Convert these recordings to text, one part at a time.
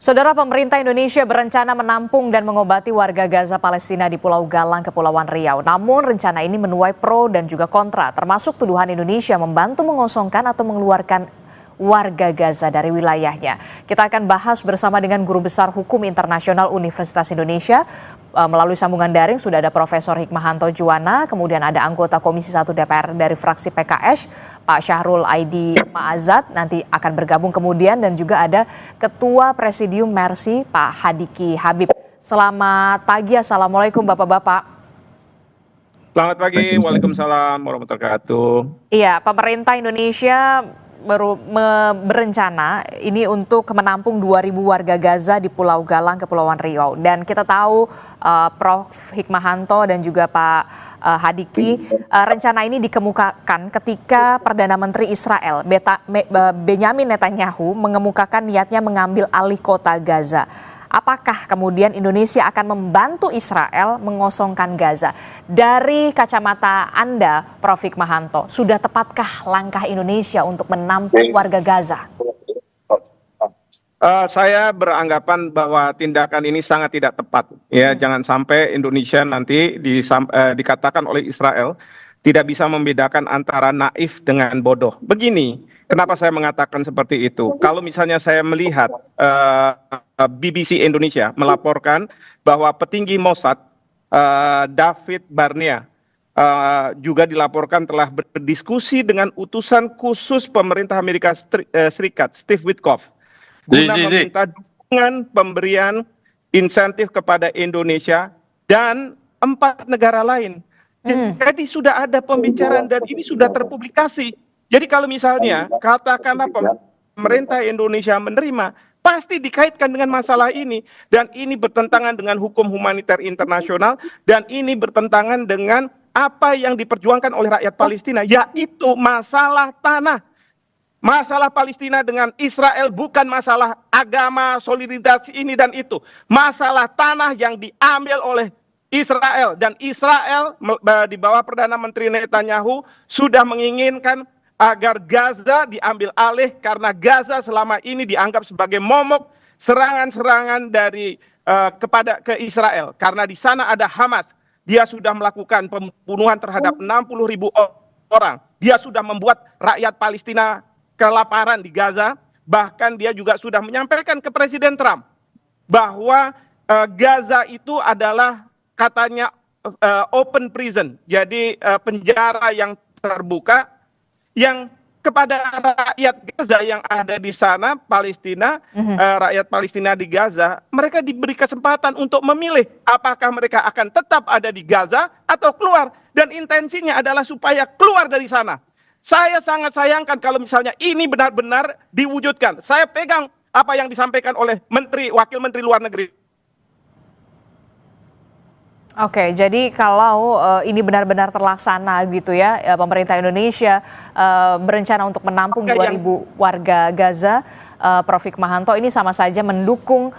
Saudara, pemerintah Indonesia berencana menampung dan mengobati warga Gaza Palestina di Pulau Galang, Kepulauan Riau. Namun rencana ini menuai pro dan juga kontra, termasuk tuduhan Indonesia membantu mengosongkan atau mengeluarkan warga Gaza dari wilayahnya. Kita akan bahas bersama dengan Guru Besar Hukum Internasional Universitas Indonesia. Melalui sambungan daring sudah ada Profesor Hikmahanto Juwana, kemudian ada anggota Komisi 1 DPR dari fraksi PKS, Pak Syahrul Aidi Ma'azat, nanti akan bergabung kemudian, dan juga ada Ketua Presidium Mercy, Pak Hadiki Habib. Selamat pagi, Assalamualaikum Bapak-Bapak. Selamat pagi, Waalaikumsalam warahmatullahi wabarakatuh. Iya, pemerintah Indonesia berencana ini untuk menampung 2.000 warga Gaza di Pulau Galang, Kepulauan Riau. Dan kita tahu Prof. Hikmahanto dan juga Pak Hadiki, rencana ini dikemukakan ketika Perdana Menteri Israel Benyamin Netanyahu mengemukakan niatnya mengambil alih kota Gaza. Apakah kemudian Indonesia akan membantu Israel mengosongkan Gaza? Dari kacamata Anda, Prof. Hikmahanto, sudah tepatkah langkah Indonesia untuk menampung warga Gaza? Saya beranggapan bahwa tindakan ini sangat tidak tepat. Ya, jangan sampai Indonesia nanti dikatakan oleh Israel tidak bisa membedakan antara naif dengan bodoh. Begini, kenapa saya mengatakan seperti itu? Kalau misalnya saya melihat BBC Indonesia melaporkan bahwa petinggi Mossad David Barnea juga dilaporkan telah berdiskusi dengan utusan khusus pemerintah Amerika Serikat Steve Witkoff guna meminta dukungan pemberian insentif kepada Indonesia dan 4 negara lain. Jadi sudah ada pembicaraan dan ini sudah terpublikasi. Jadi kalau misalnya katakanlah pemerintah Indonesia menerima, pasti dikaitkan dengan masalah ini. Dan ini bertentangan dengan hukum humaniter internasional, dan ini bertentangan dengan apa yang diperjuangkan oleh rakyat Palestina, yaitu masalah tanah. Masalah Palestina dengan Israel bukan masalah agama, solidaritas ini dan itu. Masalah tanah yang diambil oleh Israel, dan Israel di bawah Perdana Menteri Netanyahu sudah menginginkan agar Gaza diambil alih karena Gaza selama ini dianggap sebagai momok serangan-serangan dari ke Israel, karena di sana ada Hamas. Dia sudah melakukan pembunuhan terhadap 60.000 orang. Dia sudah membuat rakyat Palestina kelaparan di Gaza. Bahkan dia juga sudah menyampaikan ke Presiden Trump bahwa Gaza itu adalah katanya open prison, jadi penjara yang terbuka, yang kepada rakyat Gaza yang ada di sana, Palestina, rakyat Palestina di Gaza, mereka diberi kesempatan untuk memilih apakah mereka akan tetap ada di Gaza atau keluar, dan intensinya adalah supaya keluar dari sana. Saya sangat sayangkan kalau misalnya ini benar-benar diwujudkan. Saya pegang apa yang disampaikan oleh Wakil Menteri Luar Negeri. Oke, jadi kalau ini benar-benar terlaksana gitu ya, pemerintah Indonesia berencana untuk menampung 2.000 warga Gaza, Prof. Hikmahanto, ini sama saja mendukung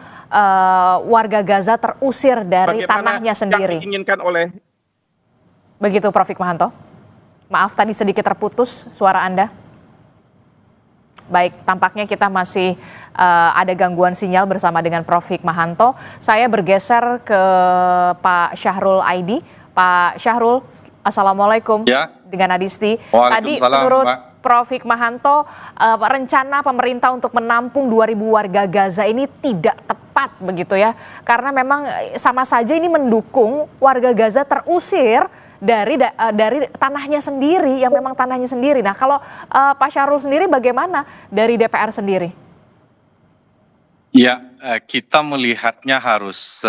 warga Gaza terusir dari tanahnya sendiri. Yang diinginkan oleh... Begitu, Prof. Hikmahanto? Maaf, tadi sedikit terputus suara Anda. Baik, tampaknya kita masih ada gangguan sinyal bersama dengan Prof. Hikmahanto. Saya bergeser ke Pak Syahrul Aidi. Pak Syahrul, Assalamualaikum. Ya. Dengan Adisti. Tadi menurut Prof. Hikmahanto, rencana pemerintah untuk menampung 2.000 warga Gaza ini tidak tepat begitu ya. Karena memang sama saja ini mendukung warga Gaza terusir dari tanahnya sendiri, yang memang tanahnya sendiri. Nah, kalau Pak Syahrul sendiri bagaimana dari DPR sendiri? Ya, kita melihatnya harus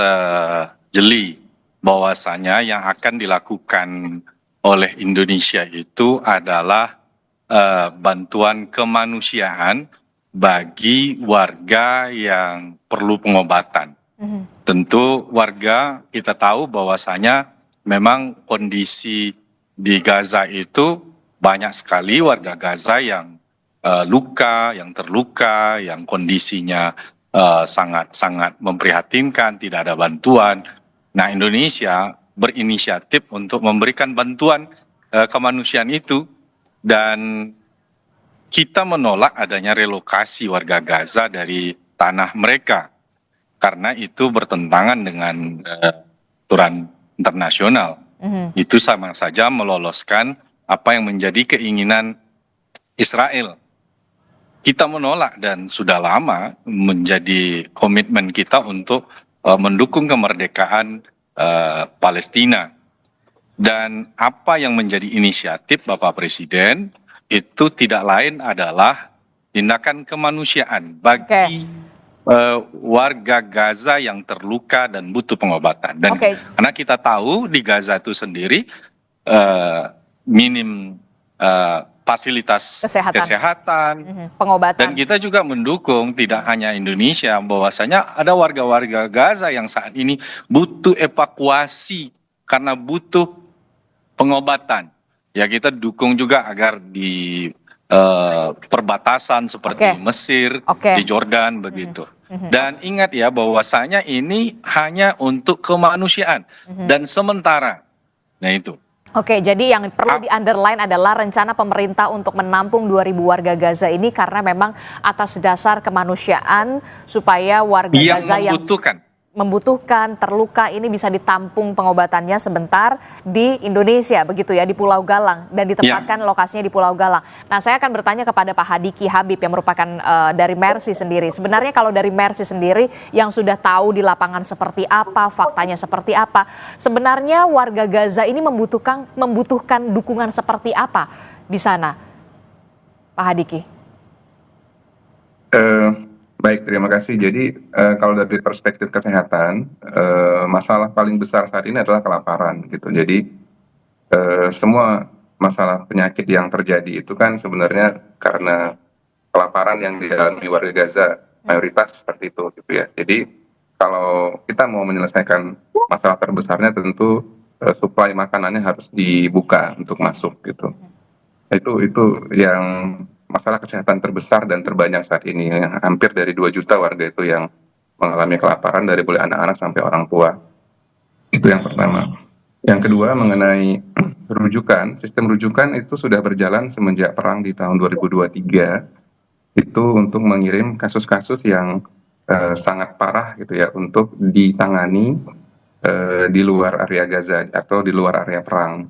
jeli bahwasanya yang akan dilakukan oleh Indonesia itu adalah bantuan kemanusiaan bagi warga yang perlu pengobatan. Tentu warga, kita tahu bahwasanya memang kondisi di Gaza itu banyak sekali warga Gaza yang luka, yang terluka, yang kondisinya sangat memprihatinkan, tidak ada bantuan. Nah, Indonesia berinisiatif untuk memberikan bantuan kemanusiaan itu, dan kita menolak adanya relokasi warga Gaza dari tanah mereka. karena itu bertentangan dengan aturan internasional. Itu sama saja meloloskan apa yang menjadi keinginan Israel. Kita menolak dan sudah lama menjadi komitmen kita untuk mendukung kemerdekaan Palestina. Dan apa yang menjadi inisiatif Bapak Presiden itu tidak lain adalah tindakan kemanusiaan bagi warga Gaza yang terluka dan butuh pengobatan. Dan karena kita tahu di Gaza itu sendiri minim fasilitas kesehatan, pengobatan. Dan kita juga mendukung tidak hanya Indonesia, bahwasanya ada warga-warga Gaza yang saat ini butuh evakuasi karena butuh pengobatan. Ya, kita dukung juga agar di perbatasan seperti Mesir, di Jordan begitu. Dan ingat ya bahwasanya ini hanya untuk kemanusiaan dan sementara. Nah itu. Oke, jadi yang perlu di-underline adalah rencana pemerintah untuk menampung 2.000 warga Gaza ini karena memang atas dasar kemanusiaan supaya warga Gaza yang membutuhkan, terluka ini bisa ditampung pengobatannya sebentar di Indonesia, begitu ya, di Pulau Galang, dan ditempatkan lokasinya di Pulau Galang. Nah, saya akan bertanya kepada Pak Hadiki Habib yang merupakan dari Mercy sendiri. Sebenarnya kalau dari Mercy sendiri yang sudah tahu di lapangan seperti apa, faktanya seperti apa, sebenarnya warga Gaza ini membutuhkan dukungan seperti apa di sana, Pak Hadiki? Baik, terima kasih. Jadi kalau dari perspektif kesehatan, masalah paling besar saat ini adalah kelaparan gitu. Jadi semua masalah penyakit yang terjadi itu kan sebenarnya karena kelaparan yang dialami warga Gaza, mayoritas seperti itu gitu ya. Jadi kalau kita mau menyelesaikan masalah terbesarnya tentu suplai makanannya harus dibuka untuk masuk gitu. Itu yang masalah kesehatan terbesar dan terbanyak saat ini, hampir dari 2 juta warga itu yang mengalami kelaparan, dari mulai anak-anak sampai orang tua. Itu yang pertama. Yang kedua mengenai rujukan, sistem rujukan itu sudah berjalan semenjak perang di tahun 2023, itu untuk mengirim kasus-kasus yang sangat parah gitu ya, untuk ditangani di luar area Gaza atau di luar area perang.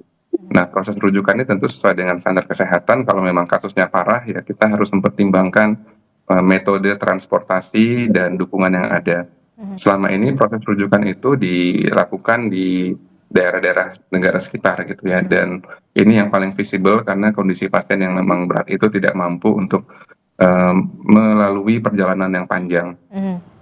Nah, proses rujukannya tentu sesuai dengan standar kesehatan. Kalau memang kasusnya parah, ya kita harus mempertimbangkan metode transportasi dan dukungan yang ada. Selama ini proses rujukan itu dilakukan di daerah-daerah negara sekitar gitu ya. Dan ini yang paling visible karena kondisi pasien yang memang berat itu tidak mampu untuk melalui perjalanan yang panjang.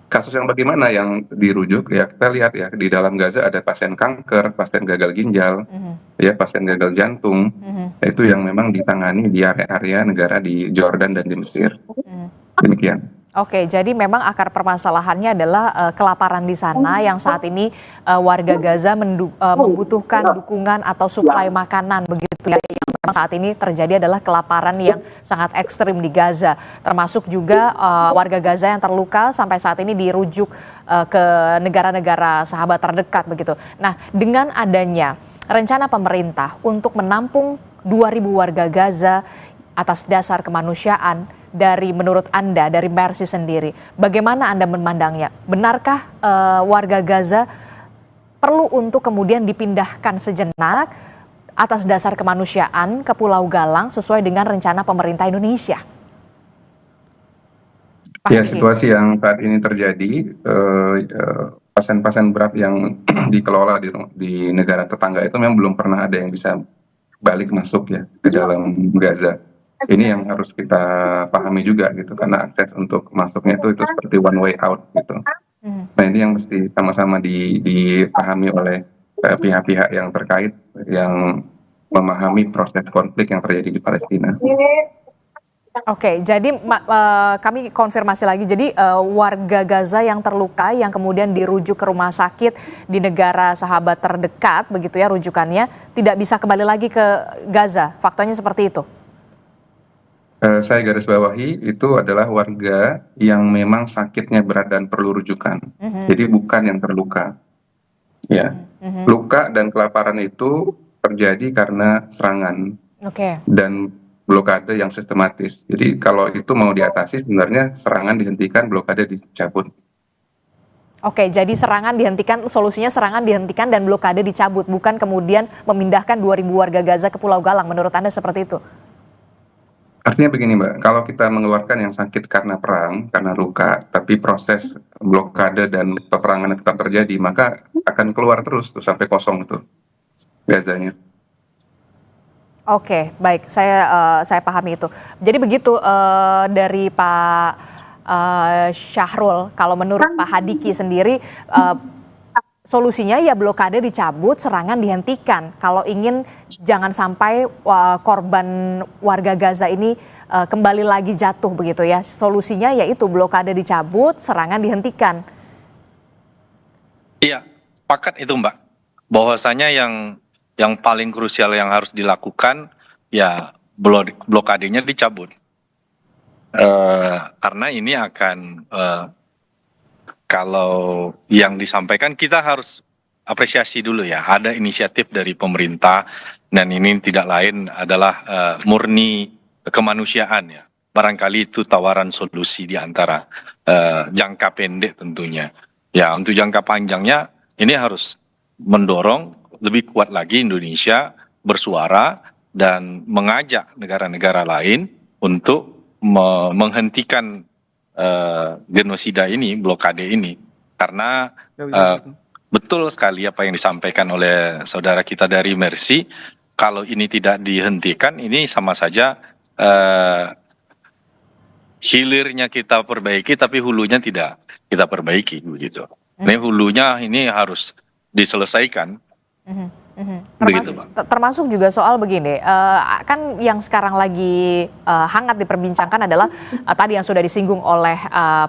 Kasus yang bagaimana yang dirujuk ya, kita lihat ya, di dalam Gaza ada pasien kanker, pasien gagal ginjal, ya, pasien gagal jantung, itu yang memang ditangani di area-area negara di Jordan dan di Mesir. Demikian. Oke, jadi memang akar permasalahannya adalah kelaparan di sana yang saat ini warga Gaza membutuhkan dukungan atau suplai makanan, begitu ya. Yang memang saat ini terjadi adalah kelaparan yang sangat ekstrim di Gaza, termasuk juga warga Gaza yang terluka sampai saat ini dirujuk ke negara-negara sahabat terdekat, begitu. Nah, dengan adanya rencana pemerintah untuk menampung 2.000 warga Gaza atas dasar kemanusiaan, dari menurut Anda, dari Mercy sendiri, bagaimana Anda memandangnya? Benarkah warga Gaza perlu untuk kemudian dipindahkan sejenak atas dasar kemanusiaan ke Pulau Galang sesuai dengan rencana pemerintah Indonesia? Ya, situasi yang saat ini terjadi, pasien-pasien berat yang dikelola di negara tetangga itu memang belum pernah ada yang bisa balik masuk ya ke dalam Gaza. Ini yang harus kita pahami juga gitu, karena akses untuk masuknya itu seperti one way out gitu. Nah, ini yang mesti sama-sama dipahami oleh pihak-pihak yang terkait, yang memahami proses konflik yang terjadi di Palestina. Oke, jadi kami konfirmasi lagi, jadi warga Gaza yang terluka yang kemudian dirujuk ke rumah sakit di negara sahabat terdekat, begitu ya rujukannya, tidak bisa kembali lagi ke Gaza, faktanya seperti itu? Saya garis bawahi itu adalah warga yang memang sakitnya berat dan perlu rujukan. Jadi bukan yang terluka. Ya, luka dan kelaparan itu terjadi karena serangan dan blokade yang sistematis. Jadi kalau itu mau diatasi, sebenarnya serangan dihentikan, blokade dicabut. Oke, jadi serangan dihentikan, solusinya serangan dihentikan dan blokade dicabut, bukan kemudian memindahkan 2.000 warga Gaza ke Pulau Galang. Menurut Anda seperti itu? Artinya begini Mbak, kalau kita mengeluarkan yang sakit karena perang, karena luka, tapi proses blokade dan peperangan tetap terjadi, maka akan keluar terus tuh sampai kosong itu Gazanya. Oke, baik, saya pahami itu. Jadi begitu dari Pak Syahrul, kalau menurut Pak Hadiki sendiri solusinya ya blokade dicabut, serangan dihentikan. Kalau ingin jangan sampai korban warga Gaza ini kembali lagi jatuh begitu ya. Solusinya yaitu blokade dicabut, serangan dihentikan. Iya, sepakat itu Mbak. Bahwasanya yang paling krusial yang harus dilakukan ya blokadenya dicabut. Karena ini akan kalau yang disampaikan kita harus apresiasi dulu ya. Ada inisiatif dari pemerintah dan ini tidak lain adalah murni kemanusiaan ya. Barangkali itu tawaran solusi di antara jangka pendek tentunya. Ya untuk jangka panjangnya ini harus mendorong lebih kuat lagi Indonesia bersuara dan mengajak negara-negara lain untuk menghentikan genosida ini, blokade ini, karena betul sekali apa yang disampaikan oleh saudara kita dari Mercy, kalau ini tidak dihentikan, ini sama saja hilirnya kita perbaiki, tapi hulunya tidak kita perbaiki, begitu. Ini hulunya ini harus diselesaikan. Termasuk juga soal begini, kan yang sekarang lagi hangat diperbincangkan adalah tadi yang sudah disinggung oleh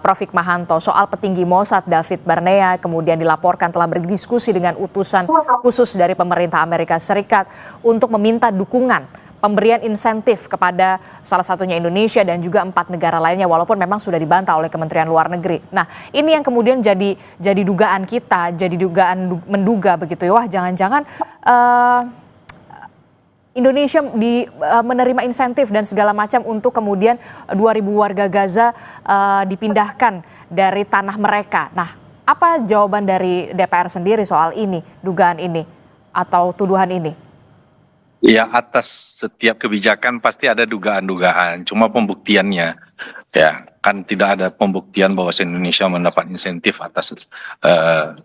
Prof. Hikmahanto soal petinggi Mossad David Barnea, kemudian dilaporkan telah berdiskusi dengan utusan khusus dari pemerintah Amerika Serikat untuk meminta dukungan pemberian insentif kepada salah satunya Indonesia dan juga 4 negara lainnya, walaupun memang sudah dibantah oleh Kementerian Luar Negeri. Nah, ini yang kemudian jadi dugaan kita, jadi dugaan menduga begitu ya, wah jangan-jangan Indonesia menerima insentif dan segala macam untuk kemudian 2.000 warga Gaza dipindahkan dari tanah mereka. Nah, apa jawaban dari DPR sendiri soal ini, dugaan ini atau tuduhan ini? Ya, atas setiap kebijakan pasti ada dugaan-dugaan, cuma pembuktiannya ya kan tidak ada pembuktian bahwa Indonesia mendapat insentif atas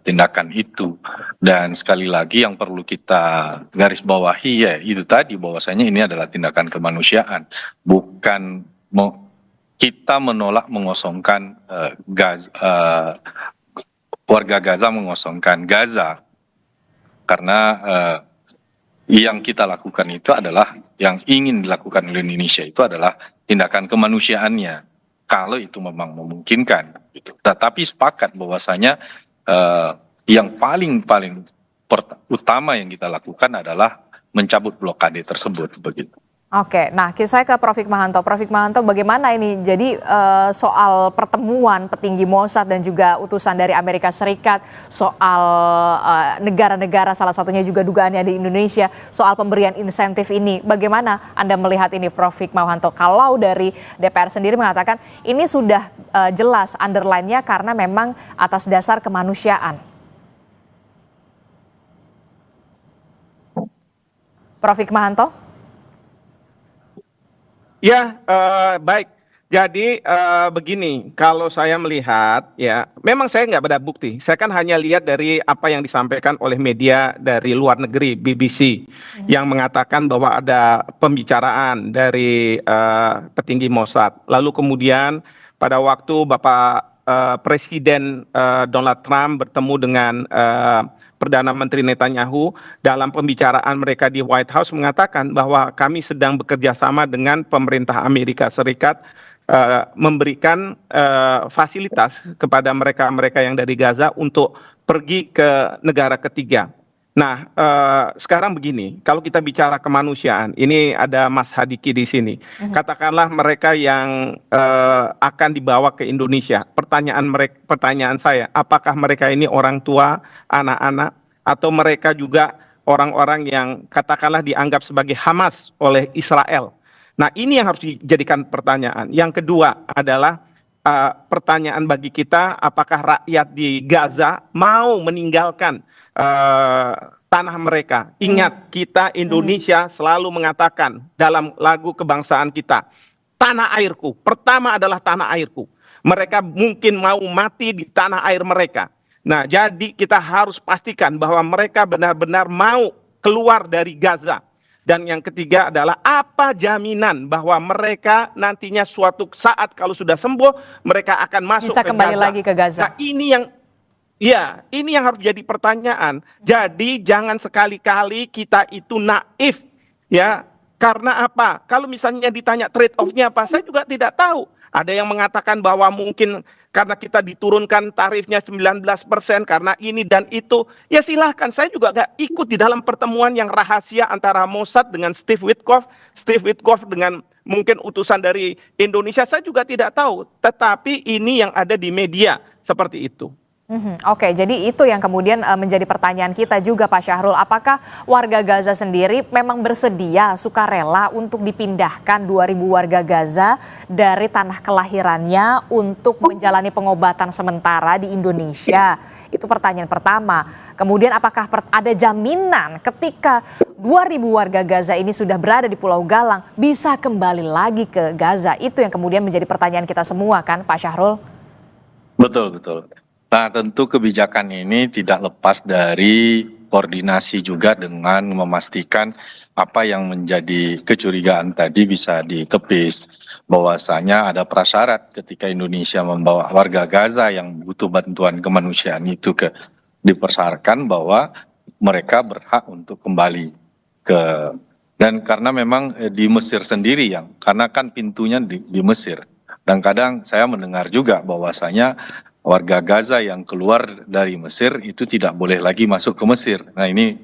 tindakan itu. Dan sekali lagi yang perlu kita garis bawahi ya itu tadi, bahwasanya ini adalah tindakan kemanusiaan, bukan kita menolak mengosongkan warga Gaza, mengosongkan Gaza, karena yang kita lakukan itu adalah, yang ingin dilakukan oleh Indonesia itu adalah tindakan kemanusiaannya, kalau itu memang memungkinkan. Gitu. Tetapi sepakat bahwasanya yang paling utama yang kita lakukan adalah mencabut blokade tersebut, begitu. Oke, nah saya ke Prof. Hikmahanto. Prof. Hikmahanto, bagaimana ini? Jadi soal pertemuan petinggi Mossad dan juga utusan dari Amerika Serikat, soal negara-negara salah satunya juga dugaannya di Indonesia, soal pemberian insentif ini, bagaimana Anda melihat ini Prof. Hikmahanto? Kalau dari DPR sendiri mengatakan ini sudah jelas underline-nya karena memang atas dasar kemanusiaan. Prof. Hikmahanto? Ya, baik. Jadi begini, kalau saya melihat ya, memang saya nggak ada bukti. Saya kan hanya lihat dari apa yang disampaikan oleh media dari luar negeri, BBC, yang mengatakan bahwa ada pembicaraan dari petinggi Mossad. Lalu kemudian pada waktu Bapak Presiden Donald Trump bertemu dengan Perdana Menteri Netanyahu, dalam pembicaraan mereka di White House mengatakan bahwa kami sedang bekerja sama dengan pemerintah Amerika Serikat memberikan fasilitas kepada mereka-mereka yang dari Gaza untuk pergi ke negara ketiga. Nah, sekarang begini, kalau kita bicara kemanusiaan, ini ada Mas Hadiki di sini. Katakanlah mereka yang akan dibawa ke Indonesia. Pertanyaan saya, apakah mereka ini orang tua, anak-anak, atau mereka juga orang-orang yang katakanlah dianggap sebagai Hamas oleh Israel? Nah, ini yang harus dijadikan pertanyaan. Yang kedua adalah pertanyaan bagi kita, apakah rakyat di Gaza mau meninggalkan tanah mereka. Ingat, kita Indonesia selalu mengatakan dalam lagu kebangsaan kita, tanah airku, pertama adalah tanah airku. Mereka mungkin mau mati di tanah air mereka. Nah, jadi kita harus pastikan bahwa mereka benar-benar mau keluar dari Gaza. Dan yang ketiga adalah apa jaminan bahwa mereka nantinya suatu saat kalau sudah sembuh, mereka akan masuk Bisa ke kembali Gaza. lagi ke Gaza. Nah, ini yang harus jadi pertanyaan. Jadi jangan sekali-kali kita itu naif, ya. Karena apa? Kalau misalnya ditanya trade off-nya apa, saya juga tidak tahu. Ada yang mengatakan bahwa mungkin karena kita diturunkan tarifnya 19% karena ini dan itu. Ya silahkan, saya juga nggak ikut di dalam pertemuan yang rahasia antara Mossad dengan Steve Witkoff dengan mungkin utusan dari Indonesia, saya juga tidak tahu. Tetapi ini yang ada di media, seperti itu. Oke, jadi itu yang kemudian menjadi pertanyaan kita juga Pak Syahrul. Apakah warga Gaza sendiri memang bersedia, sukarela untuk dipindahkan 2.000 warga Gaza dari tanah kelahirannya untuk menjalani pengobatan sementara di Indonesia? Itu pertanyaan pertama. Kemudian apakah ada jaminan ketika 2.000 warga Gaza ini sudah berada di Pulau Galang bisa kembali lagi ke Gaza? Itu yang kemudian menjadi pertanyaan kita semua kan Pak Syahrul? Betul, betul. Nah, tentu kebijakan ini tidak lepas dari koordinasi juga dengan memastikan apa yang menjadi kecurigaan tadi bisa ditepis. Bahwasanya ada prasyarat ketika Indonesia membawa warga Gaza yang butuh bantuan kemanusiaan itu dipersyaratkan bahwa mereka berhak untuk kembali ke, dan karena memang di Mesir sendiri karena kan pintunya di Mesir. Dan kadang saya mendengar juga bahwasanya warga Gaza yang keluar dari Mesir itu tidak boleh lagi masuk ke Mesir. Nah, ini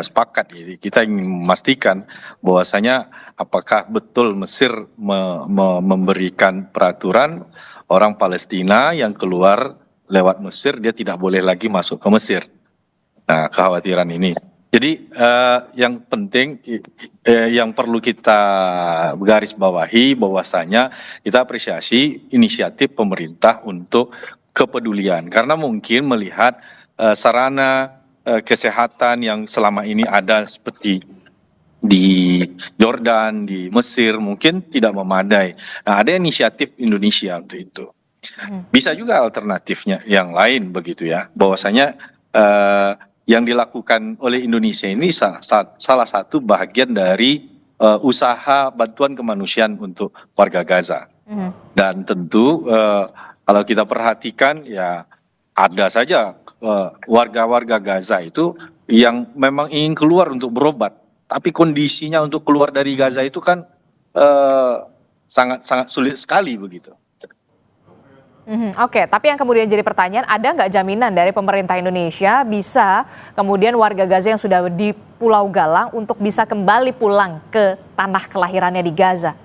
sepakat, jadi kita ingin memastikan bahwasanya apakah betul Mesir memberikan peraturan orang Palestina yang keluar lewat Mesir dia tidak boleh lagi masuk ke Mesir. Nah, kekhawatiran ini. Jadi yang penting yang perlu kita garis bawahi bahwasanya kita apresiasi inisiatif pemerintah untuk kepedulian, karena mungkin melihat sarana kesehatan yang selama ini ada seperti di Jordan, di Mesir mungkin tidak memadai. Nah, ada inisiatif Indonesia untuk itu. Bisa juga alternatifnya yang lain begitu ya, bahwasanya yang dilakukan oleh Indonesia ini salah satu bagian dari usaha bantuan kemanusiaan untuk warga Gaza. Dan tentu kalau kita perhatikan ya ada saja warga-warga Gaza itu yang memang ingin keluar untuk berobat, tapi kondisinya untuk keluar dari Gaza itu kan sangat sulit sekali begitu. Oke, tapi yang kemudian jadi pertanyaan, ada nggak jaminan dari pemerintah Indonesia bisa kemudian warga Gaza yang sudah di Pulau Galang untuk bisa kembali pulang ke tanah kelahirannya di Gaza?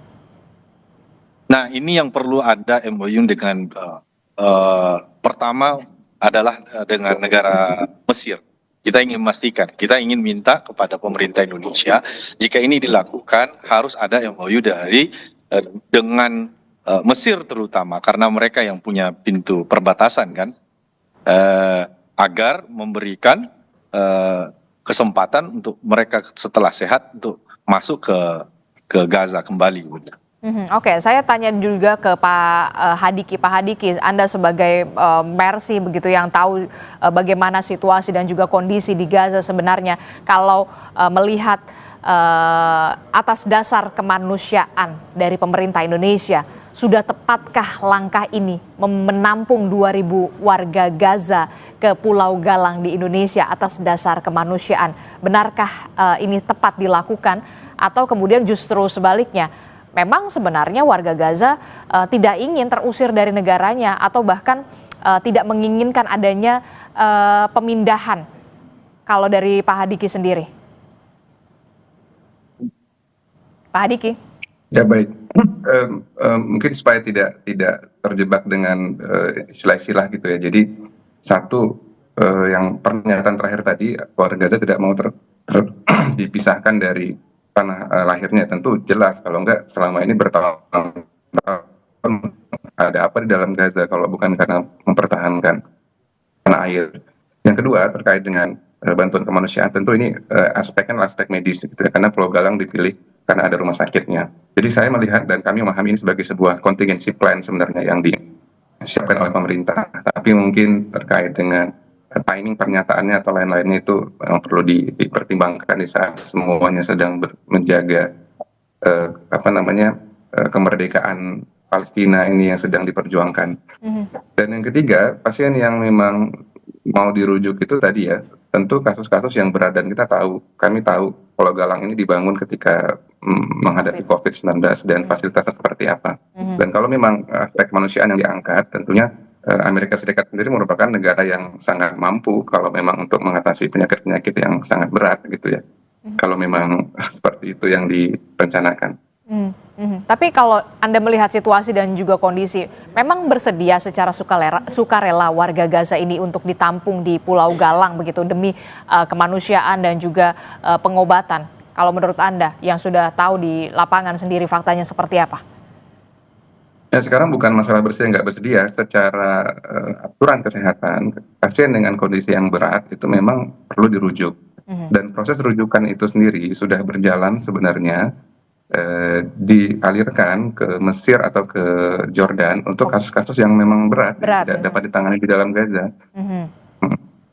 Nah, ini yang perlu ada MOU dengan pertama adalah dengan negara Mesir. Kita ingin memastikan, kita ingin minta kepada pemerintah Indonesia, jika ini dilakukan harus ada MOU dengan Mesir terutama, karena mereka yang punya pintu perbatasan kan, agar memberikan kesempatan untuk mereka setelah sehat untuk masuk ke Gaza kembali. Oke, saya tanya juga ke Pak Hadiki. Pak Hadiki, Anda sebagai Mercy begitu yang tahu bagaimana situasi dan juga kondisi di Gaza sebenarnya, kalau melihat atas dasar kemanusiaan dari pemerintah Indonesia, sudah tepatkah langkah ini menampung 2.000 warga Gaza ke Pulau Galang di Indonesia atas dasar kemanusiaan? Benarkah ini tepat dilakukan atau kemudian justru sebaliknya? Memang sebenarnya warga Gaza tidak ingin terusir dari negaranya atau bahkan tidak menginginkan adanya pemindahan. Kalau dari Pak Hadiki sendiri. Pak Hadiki. Ya baik, mungkin supaya tidak terjebak dengan istilah-istilah gitu ya. Jadi satu, yang pernyataan terakhir tadi, warga Gaza tidak mau dipisahkan dari tanah lahirnya, tentu jelas. Kalau enggak selama ini bertahun-tahun ada apa di dalam Gaza kalau bukan karena mempertahankan tanah air. Yang kedua terkait dengan bantuan kemanusiaan, tentu ini aspeknya aspek medis gitu ya, karena Pulau Galang dipilih karena ada rumah sakitnya. Jadi saya melihat dan kami memahami ini sebagai sebuah contingency plan sebenarnya yang disiapkan oleh pemerintah. Tapi mungkin terkait dengan timing pernyataannya atau lain-lainnya itu perlu dipertimbangkan di saat semuanya sedang menjaga kemerdekaan Palestina ini yang sedang diperjuangkan. Dan yang ketiga, pasien yang memang mau dirujuk itu tadi ya, tentu kasus-kasus yang berat, dan kami tahu Pulau Galang ini dibangun ketika menghadapi COVID-19 dan fasilitasnya seperti apa. Dan kalau memang aspek kemanusiaan yang diangkat, tentunya Amerika Serikat sendiri merupakan negara yang sangat mampu kalau memang untuk mengatasi penyakit-penyakit yang sangat berat gitu ya. Kalau memang seperti itu yang direncanakan. Tapi kalau Anda melihat situasi dan juga kondisi, memang bersedia secara sukarela warga Gaza ini untuk ditampung di Pulau Galang begitu demi kemanusiaan dan juga pengobatan. Kalau menurut Anda yang sudah tahu di lapangan sendiri faktanya seperti apa? Ya sekarang bukan masalah bersedia nggak bersedia, secara aturan kesehatan pasien dengan kondisi yang berat itu memang perlu dirujuk. Dan proses rujukan itu sendiri sudah berjalan sebenarnya. Dialirkan ke Mesir atau ke Jordan untuk kasus-kasus yang memang berat. Tidak dapat ditangani di dalam Gaza.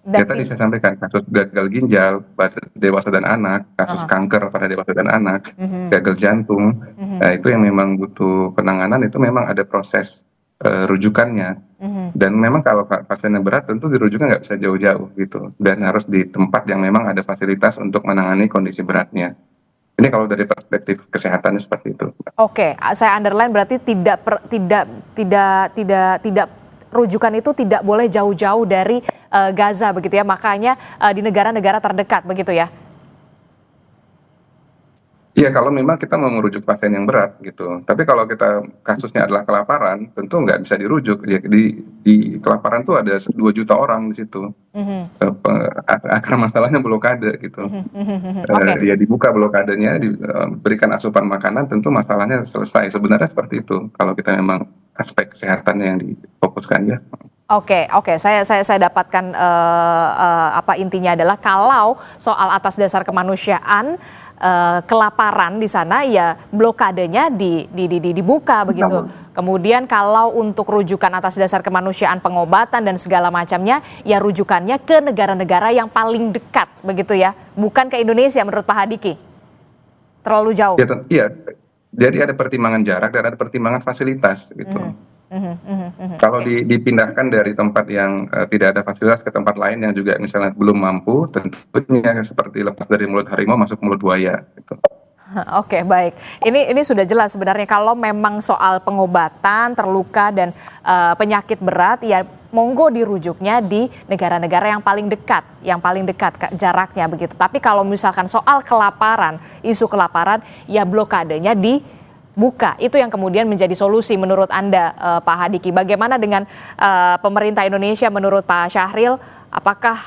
Ya tadi saya sampaikan kasus gagal ginjal pada dewasa dan anak, kasus kanker pada dewasa dan anak, gagal jantung, itu yang memang butuh penanganan, itu memang ada proses rujukannya. Dan memang kalau pasiennya berat tentu dirujuknya nggak bisa jauh-jauh gitu, dan harus di tempat yang memang ada fasilitas untuk menangani kondisi beratnya. Ini kalau dari perspektif kesehatannya seperti itu. Oke, saya underline berarti tidak rujukan itu tidak boleh jauh-jauh dari Gaza begitu ya. Makanya di negara-negara terdekat begitu ya. Iya, kalau memang kita mau merujuk pasien yang berat gitu. Tapi kalau kita kasusnya adalah kelaparan, tentu nggak bisa dirujuk. Ya, di kelaparan tuh ada 2 juta orang di situ. Akar masalahnya blokade gitu. Ya dibuka blokadenya, diberikan asupan makanan, tentu masalahnya selesai. Sebenarnya seperti itu. Kalau kita memang aspek kesehatannya yang difokuskan ya. Oke, saya dapatkan apa intinya adalah kalau soal atas dasar kemanusiaan, kelaparan di sana ya blokadenya dibuka begitu. Kemudian kalau untuk rujukan atas dasar kemanusiaan, pengobatan dan segala macamnya ya rujukannya ke negara-negara yang paling dekat begitu ya, bukan ke Indonesia menurut Pak Hadiki. Terlalu jauh. Iya. Jadi ada pertimbangan jarak dan ada pertimbangan fasilitas gitu. Kalau dipindahkan dari tempat yang tidak ada fasilitas ke tempat lain yang juga misalnya belum mampu, tentunya seperti lepas dari mulut harimau masuk mulut buaya gitu. Oke, baik. Ini sudah jelas sebenarnya kalau memang soal pengobatan terluka dan penyakit berat ya monggo dirujuknya di negara-negara yang paling dekat jaraknya begitu. Tapi kalau misalkan soal kelaparan, isu kelaparan ya blokadenya dibuka. Itu yang kemudian menjadi solusi menurut Anda Pak Hadiki. Bagaimana dengan pemerintah Indonesia menurut Pak Syahril? Apakah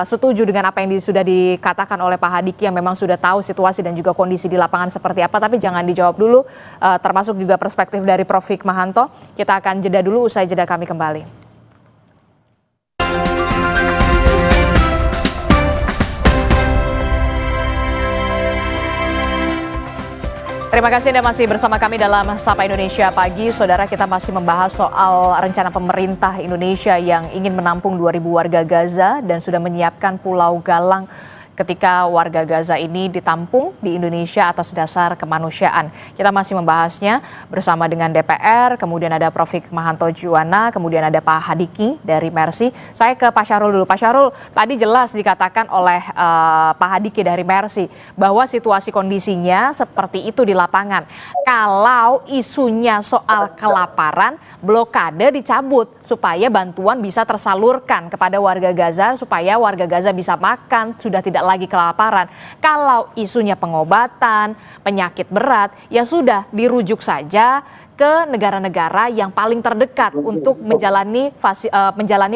setuju dengan apa yang sudah dikatakan oleh Pak Hadiki yang memang sudah tahu situasi dan juga kondisi di lapangan seperti apa? Tapi jangan dijawab dulu, termasuk juga perspektif dari Prof. Hikmahanto. Kita akan jeda dulu, usai jeda kami kembali. Terima kasih Anda masih bersama kami dalam Sapa Indonesia Pagi. Saudara, kita masih membahas soal rencana pemerintah Indonesia yang ingin menampung 2.000 warga Gaza dan sudah menyiapkan Pulau Galang ketika warga Gaza ini ditampung di Indonesia atas dasar kemanusiaan. Kita masih membahasnya bersama dengan DPR, kemudian ada Prof. Hikmahanto Juwana, kemudian ada Pak Hadiki dari Mercy. Saya ke Pak Syahrul dulu. Pak Syahrul, tadi jelas dikatakan oleh Pak Hadiki dari Mercy bahwa situasi kondisinya seperti itu di lapangan. Kalau isunya soal kelaparan, blokade dicabut supaya bantuan bisa tersalurkan kepada warga Gaza, supaya warga Gaza bisa makan, sudah tidak lagi kelaparan. Kalau isunya pengobatan, penyakit berat, ya sudah dirujuk saja ke negara-negara yang paling terdekat untuk menjalani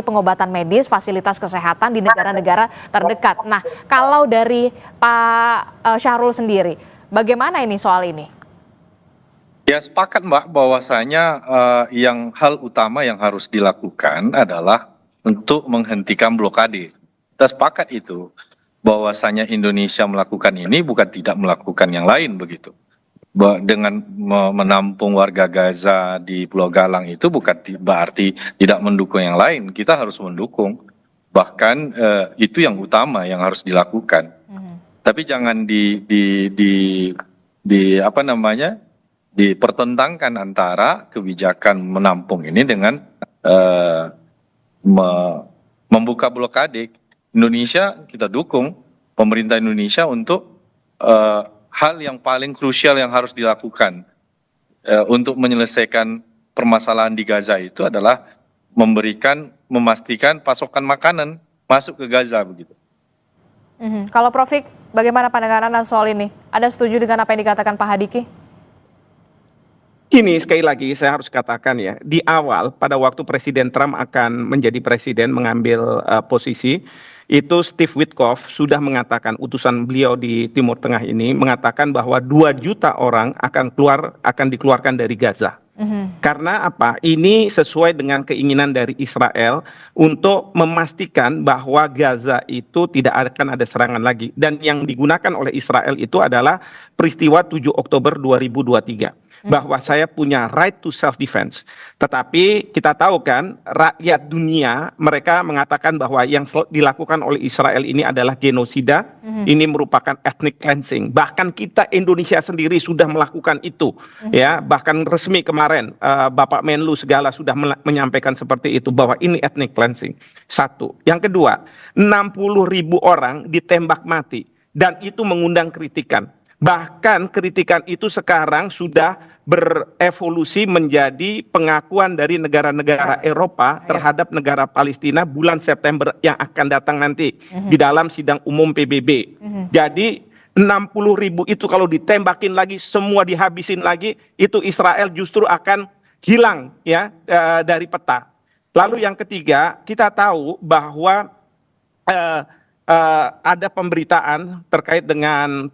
pengobatan medis, fasilitas kesehatan di negara-negara terdekat. Nah, kalau dari Pak Syahrul sendiri, bagaimana ini soal ini? Ya sepakat Mbak bahwasanya yang hal utama yang harus dilakukan adalah untuk menghentikan blokade. Kita sepakat itu bahwasanya Indonesia melakukan ini bukan tidak melakukan yang lain begitu. Dengan menampung warga Gaza di Pulau Galang itu bukan berarti tidak mendukung yang lain. Kita harus mendukung. Bahkan itu yang utama yang harus dilakukan. Tapi jangan apa namanya? Dipertentangkan antara kebijakan menampung ini dengan membuka blokade. Indonesia kita dukung pemerintah Indonesia untuk hal yang paling krusial yang harus dilakukan untuk menyelesaikan permasalahan di Gaza itu adalah memastikan pasokan makanan masuk ke Gaza begitu. Kalau Prof. Hik, bagaimana pandangan Anda soal ini? Anda setuju dengan apa yang dikatakan Pak Hadiki? Ini sekali lagi saya harus katakan ya, di awal pada waktu Presiden Trump akan menjadi presiden mengambil posisi, itu Steve Witkoff sudah mengatakan, utusan beliau di Timur Tengah ini mengatakan bahwa 2 juta orang akan dikeluarkan dari Gaza. Karena apa? Ini sesuai dengan keinginan dari Israel untuk memastikan bahwa Gaza itu tidak akan ada serangan lagi. Dan yang digunakan oleh Israel itu adalah peristiwa 7 Oktober 2023. Bahwa saya punya right to self defense. Tetapi kita tahu kan rakyat dunia mereka mengatakan bahwa yang dilakukan oleh Israel ini adalah genosida, ini merupakan ethnic cleansing. Bahkan kita Indonesia sendiri sudah melakukan itu, ya. Bahkan resmi kemarin Bapak Menlu segala sudah menyampaikan seperti itu bahwa ini ethnic cleansing. Satu. Yang kedua, 60.000 orang ditembak mati dan itu mengundang kritikan. Bahkan kritikan itu sekarang sudah berevolusi menjadi pengakuan dari negara-negara Eropa terhadap negara Palestina bulan September yang akan datang nanti di dalam sidang umum PBB. Jadi 60.000 itu kalau ditembakin lagi, semua dihabisin lagi, itu Israel justru akan hilang ya dari peta. Lalu yang ketiga, kita tahu bahwa ada pemberitaan terkait dengan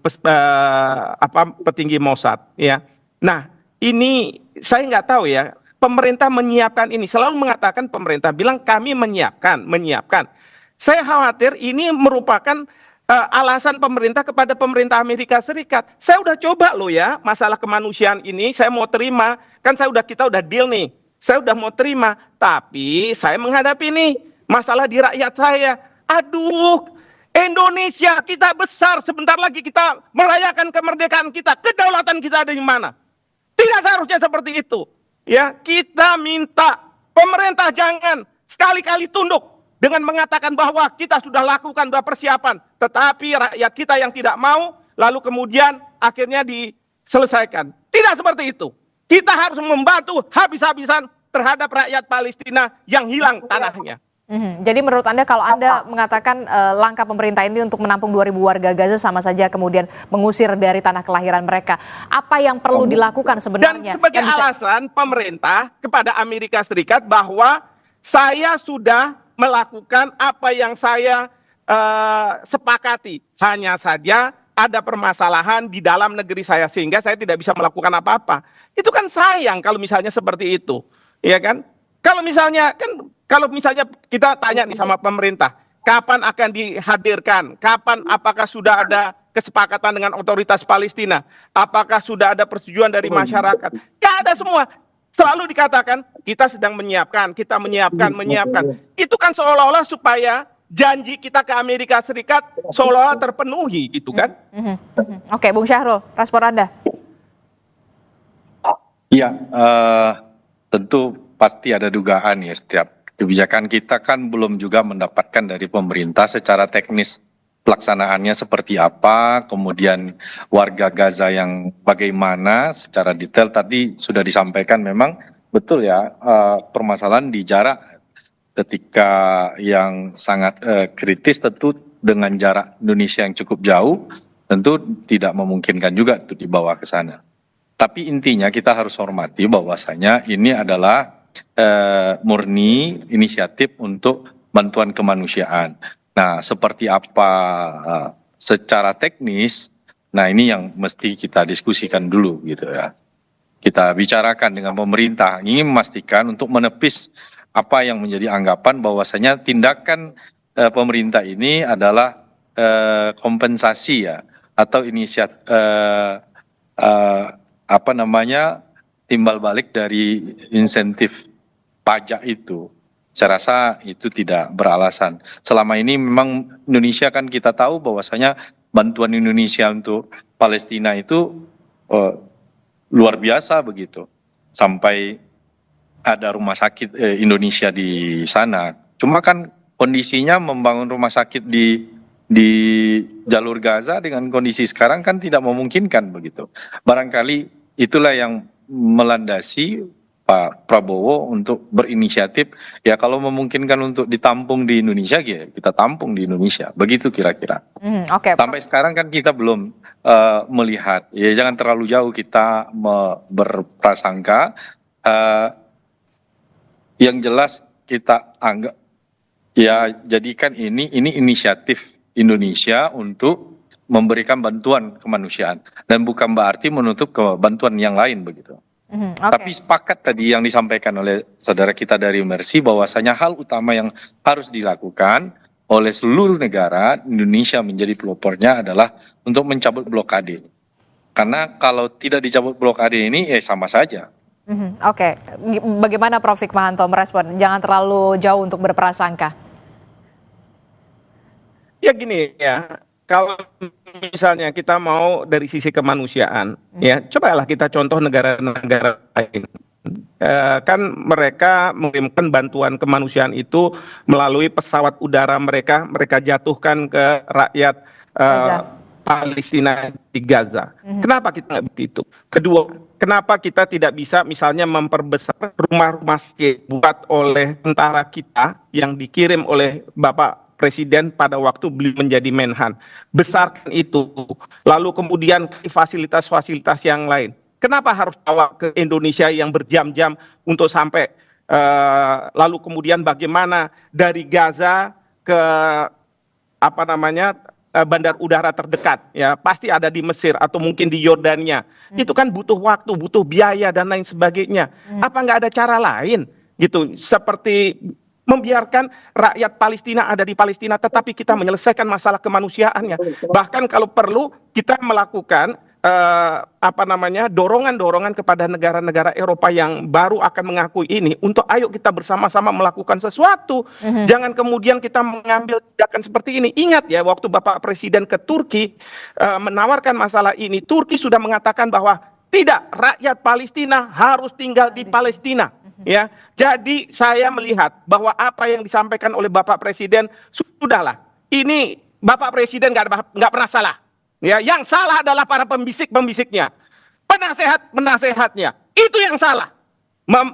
petinggi Mossad ya. Nah, ini saya nggak tahu ya, pemerintah menyiapkan ini, selalu mengatakan pemerintah bilang kami menyiapkan. Saya khawatir ini merupakan alasan pemerintah kepada pemerintah Amerika Serikat. Saya udah coba loh ya, masalah kemanusiaan ini saya mau terima, kan kita udah deal nih. Saya udah mau terima, tapi saya menghadapi nih masalah di rakyat saya. Aduh, Indonesia kita besar, sebentar lagi kita merayakan kemerdekaan kita, kedaulatan kita ada di mana? Tidak seharusnya seperti itu. Ya, kita minta pemerintah jangan sekali-kali tunduk dengan mengatakan bahwa kita sudah lakukan persiapan, tetapi rakyat kita yang tidak mau, lalu kemudian akhirnya diselesaikan. Tidak seperti itu. Kita harus membantu habis-habisan terhadap rakyat Palestina yang hilang tanahnya. Jadi menurut Anda kalau Anda mengatakan langkah pemerintah ini untuk menampung 2.000 warga Gaza sama saja kemudian mengusir dari tanah kelahiran mereka, apa yang perlu dilakukan sebenarnya? Dan sebagai alasan pemerintah kepada Amerika Serikat bahwa saya sudah melakukan apa yang saya sepakati, hanya saja ada permasalahan di dalam negeri saya sehingga saya tidak bisa melakukan apa-apa. Itu kan sayang kalau misalnya seperti itu, ya kan? Kalau misalnya kita tanya nih sama pemerintah, kapan akan dihadirkan? Kapan, apakah sudah ada kesepakatan dengan otoritas Palestina? Apakah sudah ada persetujuan dari masyarakat? Gak ada semua. Selalu dikatakan kita sedang menyiapkan, kita menyiapkan. Itu kan seolah-olah supaya janji kita ke Amerika Serikat seolah-olah terpenuhi, gitu kan? Oke, Bung Syahrul, respon Anda? Iya, tentu pasti ada dugaan ya, setiap kebijakan kita kan belum juga mendapatkan dari pemerintah secara teknis pelaksanaannya seperti apa, kemudian warga Gaza yang bagaimana secara detail tadi sudah disampaikan. Memang betul ya, permasalahan di jarak ketika yang sangat kritis, tentu dengan jarak Indonesia yang cukup jauh tentu tidak memungkinkan juga untuk dibawa ke sana. Tapi intinya kita harus hormati bahwasanya ini adalah murni inisiatif untuk bantuan kemanusiaan. Nah, seperti apa secara teknis, nah ini yang mesti kita diskusikan dulu gitu ya. kita bicarakan dengan pemerintah, ingin memastikan untuk menepis apa yang menjadi anggapan bahwasanya tindakan pemerintah ini adalah kompensasi ya, atau inisiatif apa namanya, timbal balik dari insentif pajak itu. Saya rasa itu tidak beralasan. Selama ini memang Indonesia kan kita tahu bahwasanya bantuan Indonesia untuk Palestina itu luar biasa begitu. Sampai ada rumah sakit Indonesia di sana. Cuma kan kondisinya membangun rumah sakit di jalur Gaza dengan kondisi sekarang kan tidak memungkinkan begitu. Barangkali itulah yang melandasi Pak Prabowo untuk berinisiatif, ya kalau memungkinkan untuk ditampung di Indonesia, ya kita tampung di Indonesia, begitu kira-kira. Oke, Sampai sekarang kan kita belum melihat, ya jangan terlalu jauh kita berprasangka. Yang jelas kita anggap, ya jadikan ini inisiatif Indonesia untuk memberikan bantuan kemanusiaan, dan bukan berarti menutup ke bantuan yang lain begitu. Tapi sepakat tadi yang disampaikan oleh saudara kita dari Mercy bahwasanya hal utama yang harus dilakukan oleh seluruh negara, Indonesia menjadi pelopornya, adalah untuk mencabut blokade. Karena kalau tidak dicabut blokade ini sama saja. Oke, bagaimana Prof. Hikmahanto merespon? Jangan terlalu jauh untuk berprasangka. Ya gini ya, kalau misalnya kita mau dari sisi kemanusiaan, ya cobalah kita contoh negara-negara lain. Kan mereka mengirimkan bantuan kemanusiaan itu melalui pesawat udara mereka jatuhkan ke rakyat Palestina di Gaza. Kenapa kita nggak begitu? Kedua, kenapa kita tidak bisa misalnya memperbesar rumah-rumah sakit buat oleh tentara kita yang dikirim oleh Bapak Presiden pada waktu beliau menjadi Menhan, besarkan itu, lalu kemudian fasilitas-fasilitas yang lain. Kenapa harus bawa ke Indonesia yang berjam-jam untuk sampai, lalu kemudian bagaimana dari Gaza ke bandar udara terdekat, ya pasti ada di Mesir atau mungkin di Yordania. Itu kan butuh waktu, butuh biaya dan lain sebagainya. Apa nggak ada cara lain gitu, seperti membiarkan rakyat Palestina ada di Palestina, tetapi kita menyelesaikan masalah kemanusiaannya. Bahkan kalau perlu kita melakukan dorongan-dorongan kepada negara-negara Eropa yang baru akan mengakui ini, untuk ayo kita bersama-sama melakukan sesuatu. Jangan kemudian kita mengambil tindakan seperti ini. Ingat ya, waktu Bapak Presiden ke Turki menawarkan masalah ini, Turki sudah mengatakan bahwa tidak, rakyat Palestina harus tinggal di Palestina. Ya, jadi saya melihat bahwa apa yang disampaikan oleh Bapak Presiden sudahlah. Ini Bapak Presiden nggak pernah salah. Ya, yang salah adalah para pembisik-pembisiknya, penasehat-penasehatnya. Itu yang salah.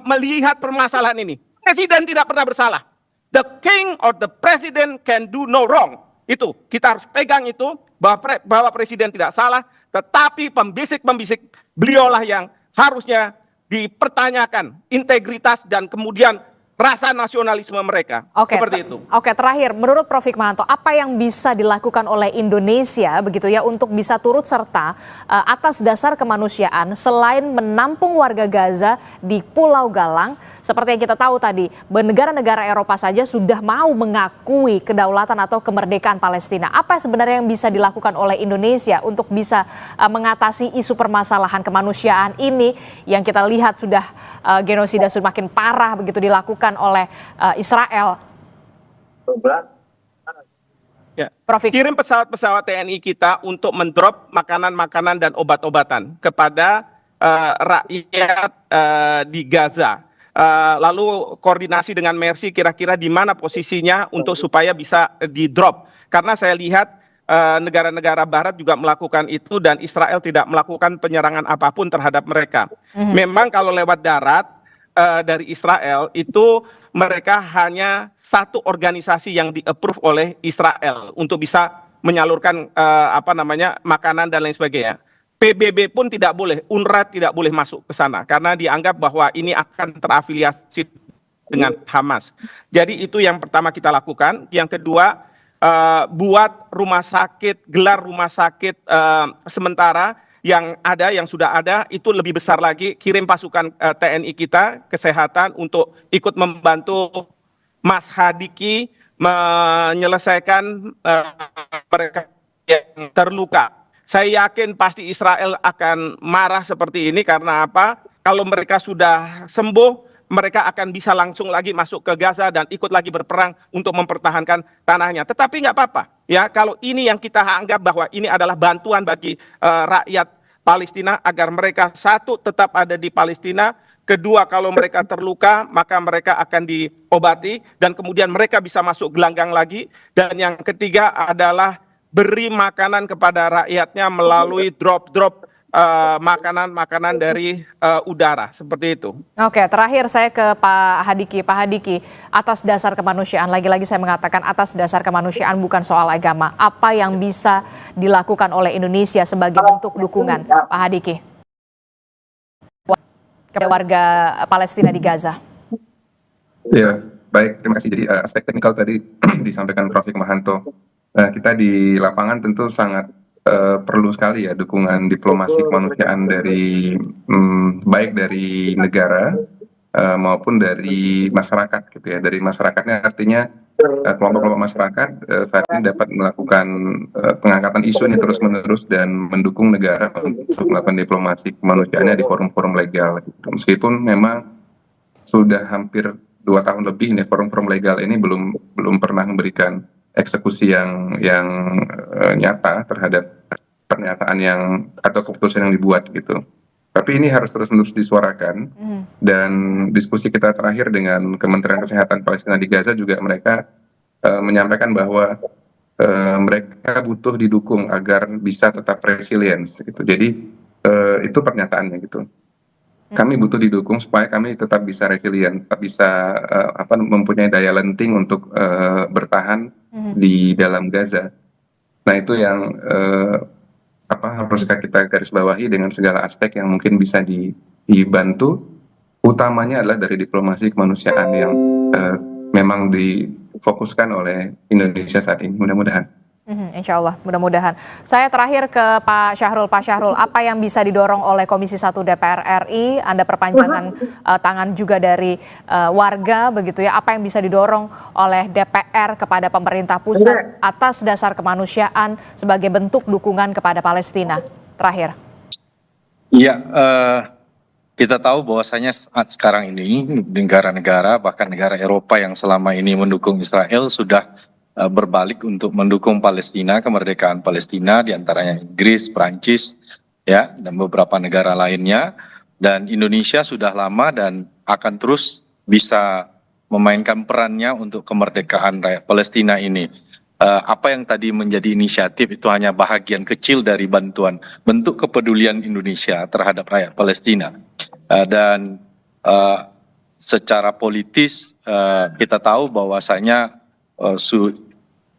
Melihat permasalahan ini, Presiden tidak pernah bersalah. The king or the president can do no wrong. Itu kita harus pegang itu, bahwa Presiden tidak salah, tetapi pembisik-pembisik beliaulah yang harusnya dipertanyakan integritas dan kemudian rasa nasionalisme mereka. Seperti itu. Oke, terakhir, menurut Prof. Hikmahanto, apa yang bisa dilakukan oleh Indonesia begitu ya untuk bisa turut serta atas dasar kemanusiaan selain menampung warga Gaza di Pulau Galang? Seperti yang kita tahu tadi, negara-negara Eropa saja sudah mau mengakui kedaulatan atau kemerdekaan Palestina. Apa sebenarnya yang bisa dilakukan oleh Indonesia untuk bisa mengatasi isu permasalahan kemanusiaan ini yang kita lihat sudah genosida semakin parah begitu dilakukan oleh Israel? Ya. Kirim pesawat-pesawat TNI kita untuk mendrop makanan-makanan dan obat-obatan kepada rakyat di Gaza. Lalu koordinasi dengan Mercy kira-kira di mana posisinya untuk supaya bisa di drop. Karena saya lihat negara-negara Barat juga melakukan itu dan Israel tidak melakukan penyerangan apapun terhadap mereka. Memang kalau lewat darat dari Israel itu mereka hanya satu organisasi yang di-approve oleh Israel untuk bisa menyalurkan makanan dan lain sebagainya. PBB pun tidak boleh, UNRWA tidak boleh masuk ke sana karena dianggap bahwa ini akan terafiliasi dengan Hamas. Jadi itu yang pertama kita lakukan. Yang kedua, buat rumah sakit, gelar rumah sakit sementara yang ada, yang sudah ada itu lebih besar lagi, kirim pasukan TNI kita, kesehatan untuk ikut membantu Mas Hadiki menyelesaikan mereka yang terluka. Saya yakin pasti Israel akan marah seperti ini karena apa? Kalau mereka sudah sembuh, mereka akan bisa langsung lagi masuk ke Gaza dan ikut lagi berperang untuk mempertahankan tanahnya. Tetapi nggak apa-apa, ya. Kalau ini yang kita anggap bahwa ini adalah bantuan bagi rakyat Palestina agar mereka satu tetap ada di Palestina, kedua kalau mereka terluka maka mereka akan diobati dan kemudian mereka bisa masuk gelanggang lagi, dan yang ketiga adalah beri makanan kepada rakyatnya melalui drop-drop makanan-makanan dari udara, seperti itu. Oke, terakhir saya ke Pak Hadiki. Pak Hadiki, atas dasar kemanusiaan, lagi-lagi saya mengatakan atas dasar kemanusiaan bukan soal agama. Apa yang bisa dilakukan oleh Indonesia sebagai bentuk dukungan, Pak Hadiki, kepada warga Palestina di Gaza? Ya, baik, terima kasih. Jadi aspek teknikal tadi disampaikan Prof. Hikmahanto. Kita di lapangan tentu sangat perlu sekali ya dukungan diplomasi kemanusiaan dari baik dari negara maupun dari masyarakat gitu ya. Dari masyarakatnya artinya kelompok-kelompok masyarakat saat ini dapat melakukan pengangkatan isu ini terus-menerus dan mendukung negara untuk melakukan diplomasi kemanusiaannya di forum-forum legal gitu. Meskipun memang sudah hampir 2 tahun lebih nih forum-forum legal ini belum pernah memberikan eksekusi yang nyata terhadap pernyataan yang atau keputusan yang dibuat gitu. Tapi ini harus terus-menerus disuarakan, dan diskusi kita terakhir dengan Kementerian Kesehatan Palestina di Gaza juga mereka menyampaikan bahwa mereka butuh didukung agar bisa tetap resilience gitu. Jadi itu pernyataannya gitu. Kami butuh didukung supaya kami tetap bisa resilient, tetap bisa mempunyai daya lenting untuk bertahan di dalam Gaza. Nah itu yang harus kita garis bawahi dengan segala aspek yang mungkin bisa dibantu. Utamanya adalah dari diplomasi kemanusiaan yang memang difokuskan oleh Indonesia saat ini. Mudah-mudahan. Insya Allah, mudah-mudahan. Saya terakhir ke Pak Syahrul. Pak Syahrul, apa yang bisa didorong oleh Komisi 1 DPR RI? Anda perpanjangan tangan juga dari warga, begitu ya. Apa yang bisa didorong oleh DPR kepada pemerintah pusat atas dasar kemanusiaan sebagai bentuk dukungan kepada Palestina? Terakhir. Iya, kita tahu bahwasanya saat sekarang ini negara-negara, bahkan negara Eropa yang selama ini mendukung Israel sudah berbalik untuk mendukung Palestina, kemerdekaan Palestina, diantaranya Inggris, Prancis, ya, dan beberapa negara lainnya. Dan Indonesia sudah lama dan akan terus bisa memainkan perannya untuk kemerdekaan rakyat Palestina ini. Apa yang tadi menjadi inisiatif itu hanya bahagian kecil dari bantuan bentuk kepedulian Indonesia terhadap rakyat Palestina. Dan secara politis kita tahu bahwasanya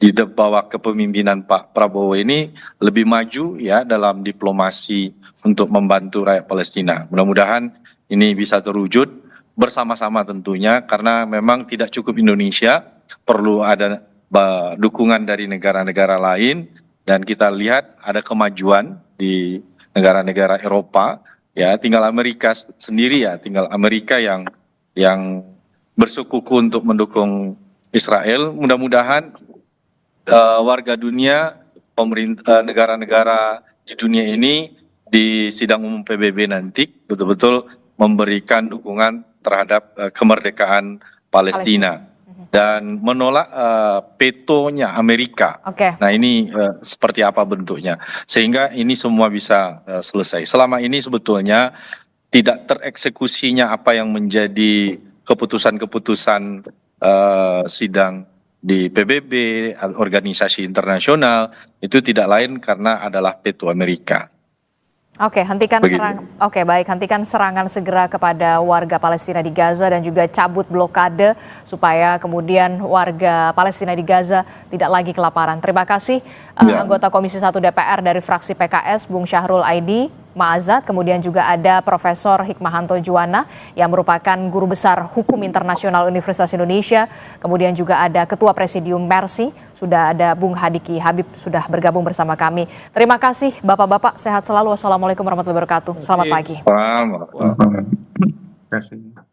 di bawah kepemimpinan Pak Prabowo ini lebih maju ya dalam diplomasi untuk membantu rakyat Palestina. Mudah-mudahan ini bisa terwujud bersama-sama tentunya, karena memang tidak cukup Indonesia, perlu ada dukungan dari negara-negara lain, dan kita lihat ada kemajuan di negara-negara Eropa ya, tinggal Amerika sendiri ya, tinggal Amerika yang bersikukuh untuk mendukung Israel. Mudah-mudahan warga dunia, pemerintah, negara-negara di dunia ini di sidang umum PBB nanti betul-betul memberikan dukungan terhadap kemerdekaan Palestina dan menolak vetonya Amerika. Nah ini seperti apa bentuknya sehingga ini semua bisa selesai. Selama ini sebetulnya tidak tereksekusinya apa yang menjadi keputusan-keputusan sidang di PBB, organisasi internasional, itu tidak lain karena adalah veto Amerika. Hentikan serangan segera kepada warga Palestina di Gaza dan juga cabut blokade supaya kemudian warga Palestina di Gaza tidak lagi kelaparan. Terima kasih anggota Komisi 1 DPR dari fraksi PKS, Bung Syahrul Aidi. Ma'azat, kemudian juga ada Profesor Hikmahanto Juwana yang merupakan Guru Besar Hukum Internasional Universitas Indonesia, kemudian juga ada Ketua Presidium Mercy, sudah ada Bung Hadiki Habib sudah bergabung bersama kami. Terima kasih Bapak-bapak, sehat selalu. Wassalamualaikum warahmatullahi wabarakatuh. Selamat pagi. Waalaikumsalam. Terima kasih.